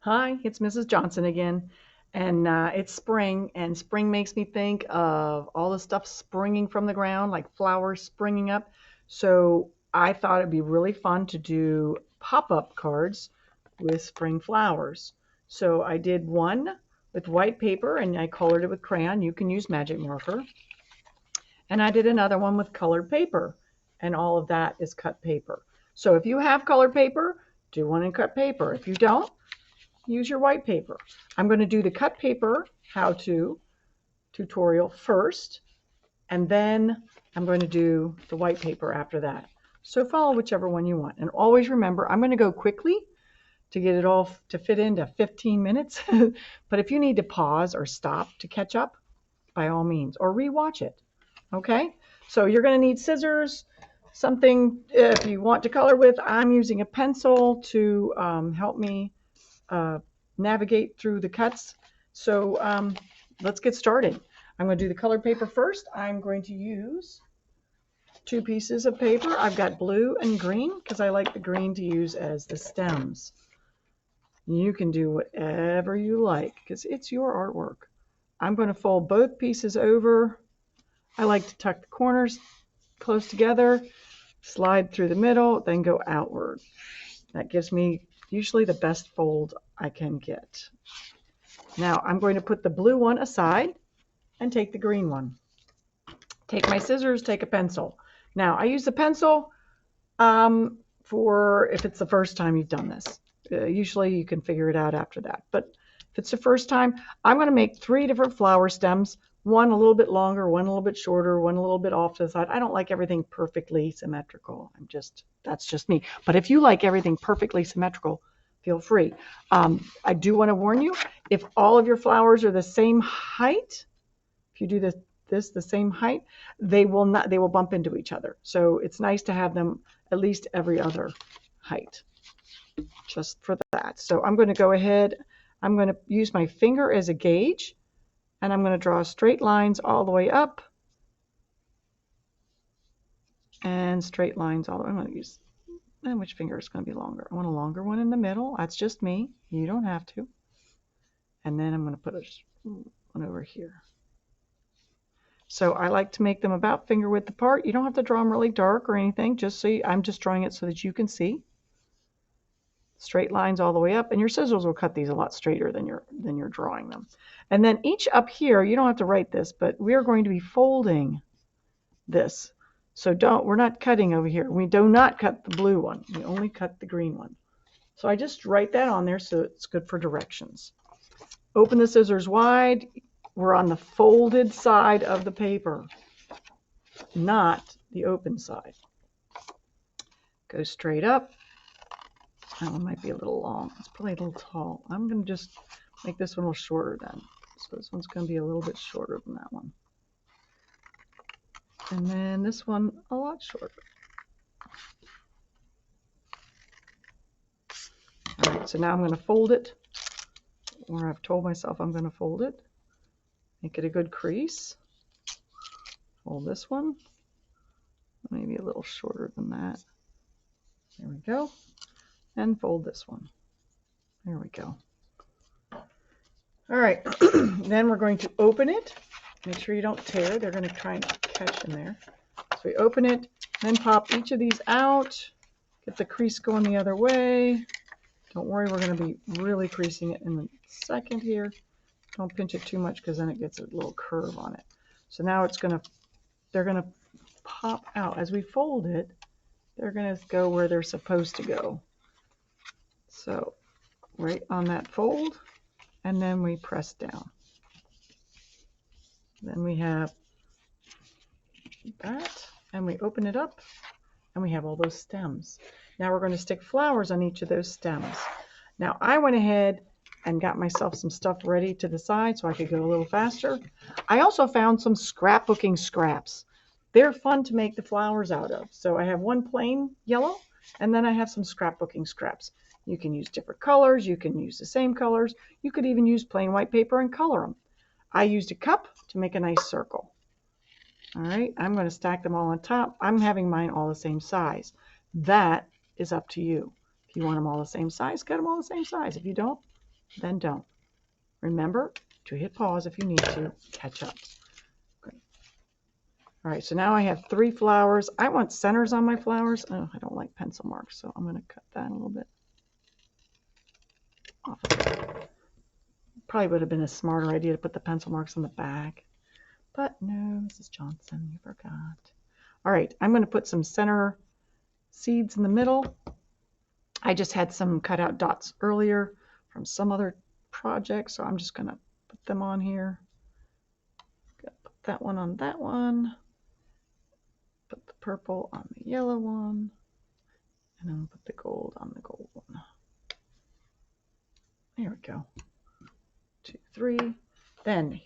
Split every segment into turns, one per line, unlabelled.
Hi, it's Mrs. Johnson again. And it's spring, and spring makes me think of all the stuff springing from the ground, like flowers springing up. So I thought it'd be really fun to do pop-up cards with spring flowers. So I did one with white paper and I colored it with crayon. You can use magic marker. And I did another one with colored paper, and all of that is cut paper. So if you have colored paper, do one in cut paper. If you don't, use your white paper. I'm going to do the cut paper how-to tutorial first, and then I'm going to do the white paper after that. So follow whichever one you want. And always remember, I'm going to go quickly to get it all to fit into 15 minutes. But if you need to pause or stop to catch up, by all means, or rewatch it. Okay? So you're going to need scissors, something if you want to color with. I'm using a pencil to help me uh, navigate through the cuts. So let's get started. I'm going to do the colored paper first. I'm going to use two pieces of paper. I've got blue and green because I like the green to use as the stems. You can do whatever you like because it's your artwork. I'm going to fold both pieces over. I like to tuck the corners close together, slide through the middle, then go outward. That gives me usually the best fold I can get. Now I'm going to put the blue one aside and take the green one. Take my scissors, take a pencil. Now I use the pencil for if it's the first time you've done this. Usually you can figure it out after that. But if it's the first time, I'm going to make 3 different flower stems. One a little bit longer, one a little bit shorter, one a little bit off to the side. I don't like everything perfectly symmetrical. That's just me. But if you like everything perfectly symmetrical, feel free. I do want to warn you, if all of your flowers are the same height, if you do this the same height, they will bump into each other. So it's nice to have them at least every other height, just for that. So I'm going to go ahead, I'm going to use my finger as a gauge, and I'm going to draw straight lines all the way up and straight lines all the way. I'm going to use, and which finger is going to be longer? I want a longer one in the middle. That's just me. You don't have to. And then I'm going to put one over here. So I like to make them about finger width apart. You don't have to draw them really dark or anything, just so I'm just drawing it so that you can see. Straight lines all the way up, and your scissors will cut these a lot straighter than you're drawing them. And then each up here, you don't have to write this, but we are going to be folding this. So we're not cutting over here. We do not cut the blue one. We only cut the green one. So I just write that on there so it's good for directions. Open the scissors wide. We're on the folded side of the paper, not the open side. Go straight up. That one might be a little long. It's probably a little tall. I'm going to just make this one a little shorter then. So this one's going to be a little bit shorter than that one. And then this one a lot shorter. All right, so now I'm going to fold it, or I've told myself I'm going to fold it. Make it a good crease. Fold this one. Maybe a little shorter than that. There we go. And fold this one. There we go. All right, then we're going to open it. Make sure you don't tear. They're going to try and catch in there. So we open it, then pop each of these out. Get the crease going the other way. Don't worry, we're going to be really creasing it in a second here. Don't pinch it too much because then it gets a little curve on it. So now they're going to pop out. As we fold it, they're going to go where they're supposed to go. So right on that fold, and then we press down. Then we have that, and we open it up, and we have all those stems. Now we're going to stick flowers on each of those stems. Now I went ahead and got myself some stuff ready to the side so I could go a little faster. I also found some scrapbooking scraps. They're fun to make the flowers out of. So I have one plain yellow, and then I have some scrapbooking scraps. You can use different colors. You can use the same colors. You could even use plain white paper and color them. I used a cup to make a nice circle. All right, I'm going to stack them all on top. I'm having mine all the same size. That is up to you. If you want them all the same size, cut them all the same size. If you don't, then don't. Remember to hit pause if you need to catch up. Great. All right, so now I have 3 flowers. I want centers on my flowers. Oh, I don't like pencil marks, so I'm going to cut that a little bit off of it. Probably would have been a smarter idea to put the pencil marks on the back. But no, Mrs. Johnson, you forgot. All right, I'm going to put some center seeds in the middle. I just had some cut out dots earlier from some other project, so I'm just going to put them on here. Put that one on that one. Put the purple on the yellow one. And then put the gold on the gold one. There we go. 2, 3. Then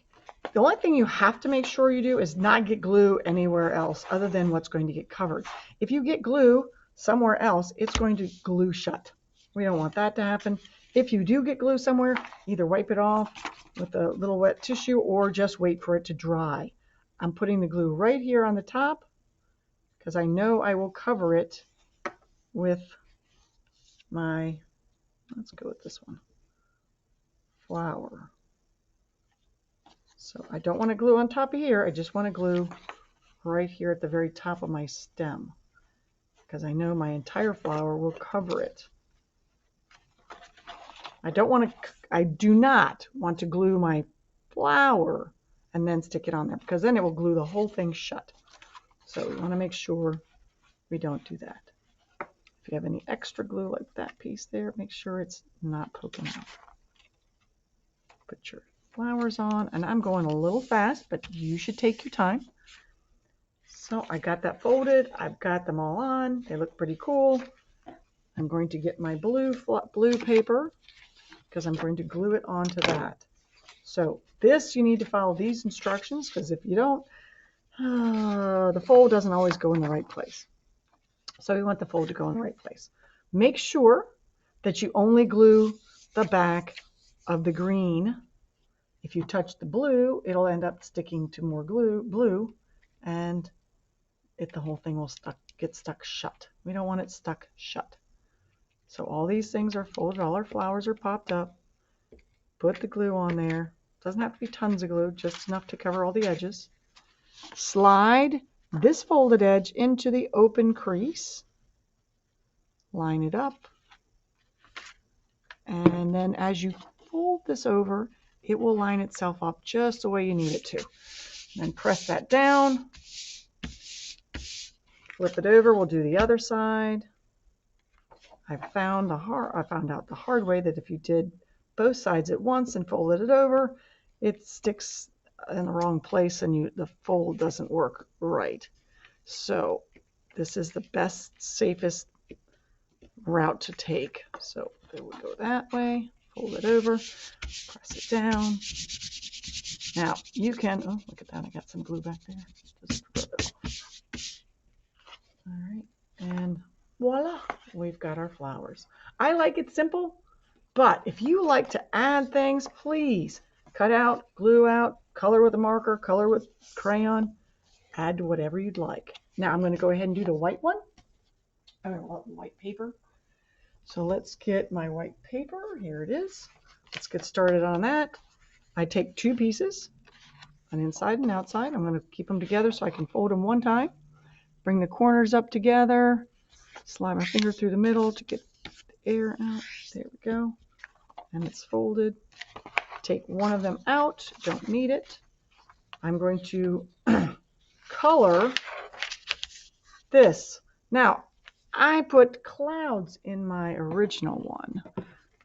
the only thing you have to make sure you do is not get glue anywhere else other than what's going to get covered. If you get glue somewhere else, it's going to glue shut. We don't want that to happen. If you do get glue somewhere, either wipe it off with a little wet tissue or just wait for it to dry. I'm putting the glue right here on the top because I know I will cover it with my, let's go with this one, flower. So I don't want to glue on top of here. I just want to glue right here at the very top of my stem because I know my entire flower will cover it. I do not want to glue my flower and then stick it on there because then it will glue the whole thing shut. So we want to make sure we don't do that. If you have any extra glue like that piece there, make sure it's not poking out. Put your flowers on, and I'm going a little fast, but you should take your time. So I got that folded. I've got them all on. They look pretty cool. I'm going to get my blue paper because I'm going to glue it onto that. So this, you need to follow these instructions because if you don't, the fold doesn't always go in the right place. So we want the fold to go in the right place. Make sure that you only glue the back of the green. If you touch the blue, it'll end up sticking to more blue, and the whole thing will get stuck shut. We don't want it stuck shut. So all these things are folded, all our flowers are popped up. Put the glue on there. Doesn't have to be tons of glue, just enough to cover all the edges. Slide this folded edge into the open crease. Line it up. And then as you fold this over, it will line itself up just the way you need it to. Then press that down. Flip it over. We'll do the other side. I found out the hard way that if you did both sides at once and folded it over, it sticks in the wrong place and the fold doesn't work right. So this is the best, safest route to take. So it would go that way, fold it over, press it down. Now you can, oh, look at that, I got some glue back there. Just rub it off. All right, and voila, we've got our flowers. I like it simple, but if you like to add things, please cut out, glue out, color with a marker, color with crayon, add to whatever you'd like. Now I'm going to go ahead and do the white one. I want white paper. So let's get my white paper. Here it is. Let's get started on that. I take 2 pieces, an inside and outside. I'm going to keep them together so I can fold them one time. Bring the corners up together. Slide my finger through the middle to get the air out. There we go. And it's folded. Take one of them out. Don't need it. I'm going to color this. Now, I put clouds in my original one,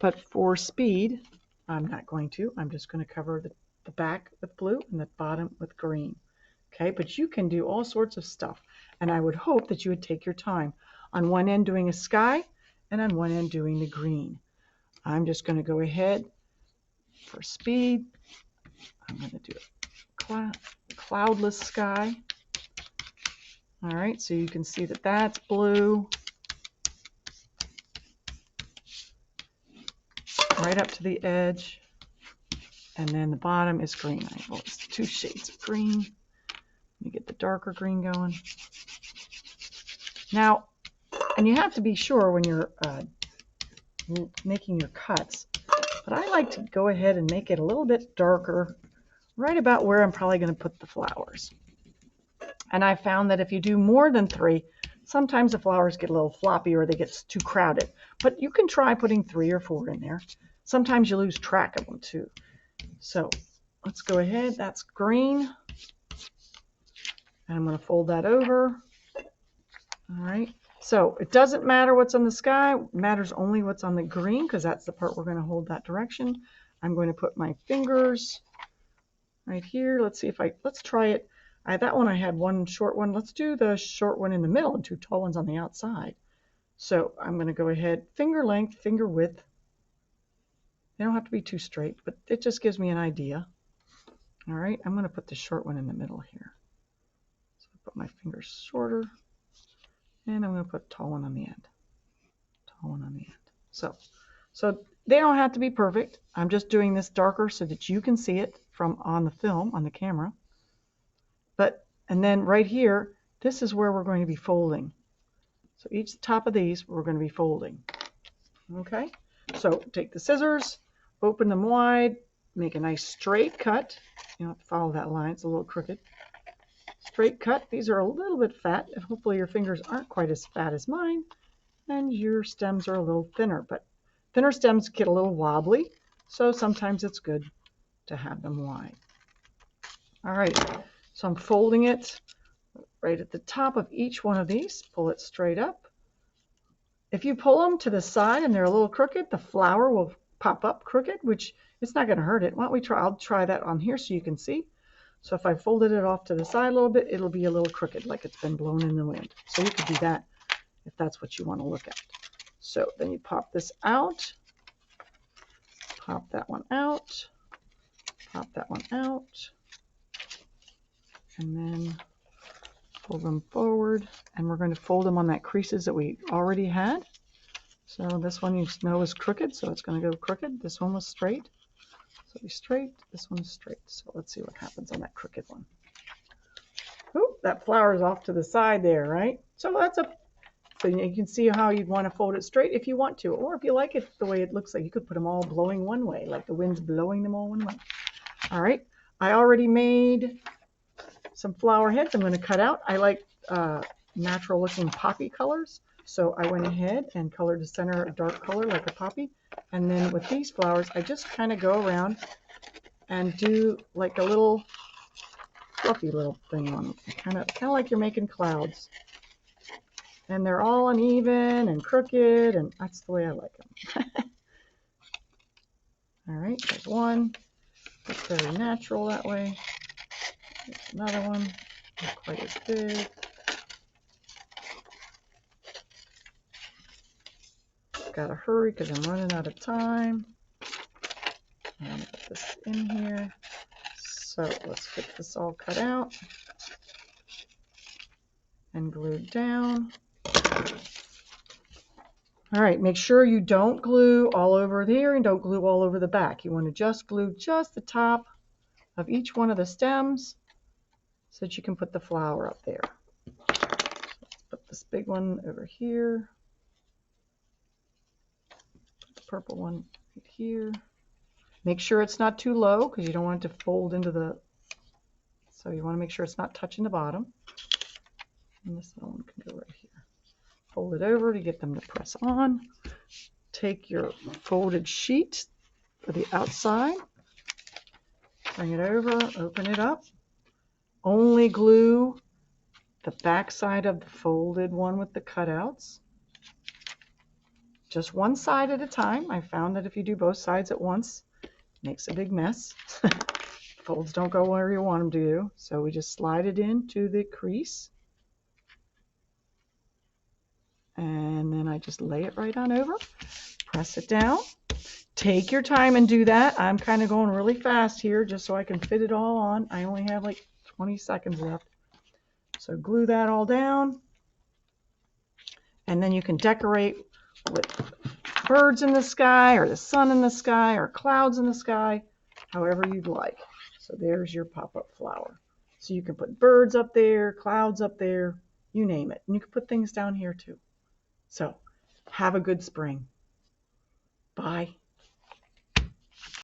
but for speed, I'm not going to. I'm just going to cover the back with blue and the bottom with green. Okay, but you can do all sorts of stuff, and I would hope that you would take your time. On one end doing a sky, and on one end doing the green. I'm just going to go ahead for speed. I'm going to do a cloudless sky. All right, so you can see that that's blue. Right up to the edge. And then the bottom is green. Well, it's 2 shades of green. Let me get the darker green going. Now, and you have to be sure when you're making your cuts But I like to go ahead and make it a little bit darker, right about where I'm probably going to put the flowers. And I found that if you do more than 3, sometimes the flowers get a little floppy or they get too crowded. But you can try putting 3 or 4 in there. Sometimes you lose track of them too. So let's go ahead. That's green. And I'm going to fold that over. All right. So it doesn't matter what's on the sky. It matters only what's on the green, because that's the part we're going to hold that direction. I'm going to put my fingers right here. Let's see if let's try it. That one I had one short one. Let's do the short one in the middle and 2 tall ones on the outside. So I'm going to go ahead, finger length, finger width. They don't have to be too straight, but it just gives me an idea. All right, I'm going to put the short one in the middle here. So I put my fingers shorter, and I'm going to put a tall one on the end. Tall one on the end. So they don't have to be perfect. I'm just doing this darker so that you can see it from on the film, on the camera. And then right here, this is where we're going to be folding. So each top of these, we're going to be folding. Okay? So take the scissors, open them wide, make a nice straight cut. You don't have to follow that line. It's a little crooked. Straight cut. These are a little bit fat, and hopefully your fingers aren't quite as fat as mine, and your stems are a little thinner. But thinner stems get a little wobbly, so sometimes it's good to have them wide. All right. So I'm folding it right at the top of each one of these. Pull it straight up. If you pull them to the side and they're a little crooked, the flower will pop up crooked, which it's not going to hurt it. Why don't we try? I'll try that on here so you can see. So if I folded it off to the side a little bit, it'll be a little crooked, like it's been blown in the wind. So you could do that if that's what you want to look at. So then you pop this out. Pop that one out. Pop that one out. And then fold them forward, and we're going to fold them on that creases that we already had. So this one you know is crooked, so it's going to go crooked. This one was straight, so be straight. This one's straight. So let's see what happens on that crooked one. Oop, that flower is off to the side there, right? So so you can see how you'd want to fold it straight if you want to, or if you like it the way it looks like, you could put them all blowing one way, like the wind's blowing them all one way. All right, I already made some flower heads I'm going to cut out. I like natural looking poppy colors, so I went ahead and colored the center a dark color like a poppy. And then with these flowers, I just kind of go around and do like a little fluffy little thing on them, kind of like you're making clouds. And they're all uneven and crooked, and that's the way I like them. All right, there's one. It's very natural that way. There's another one, not quite as big. Gotta hurry because I'm running out of time. I'm gonna put this in here. So let's get this all cut out and glued down. All right, make sure you don't glue all over here and don't glue all over the back. You want to just glue just the top of each one of the stems so that you can put the flower up there. So let's put this big one over here. Put the purple one right here. Make sure it's not too low because you don't want it to fold into the, so you want to make sure it's not touching the bottom. And this little one can go right here. Fold it over to get them to press on. Take your folded sheet for the outside. Bring it over, open it up. Only glue the back side of the folded one with the cutouts. Just one side at a time. I found that if you do both sides at once, it makes a big mess. Folds don't go where you want them to. So we just slide it into the crease. And then I just lay it right on over. Press it down. Take your time and do that. I'm kind of going really fast here just so I can fit it all on. I only have like 20 seconds left. So glue that all down. And then you can decorate with birds in the sky or the sun in the sky or clouds in the sky, however you'd like. So there's your pop-up flower. So you can put birds up there, clouds up there, you name it. And you can put things down here too. So have a good spring. Bye.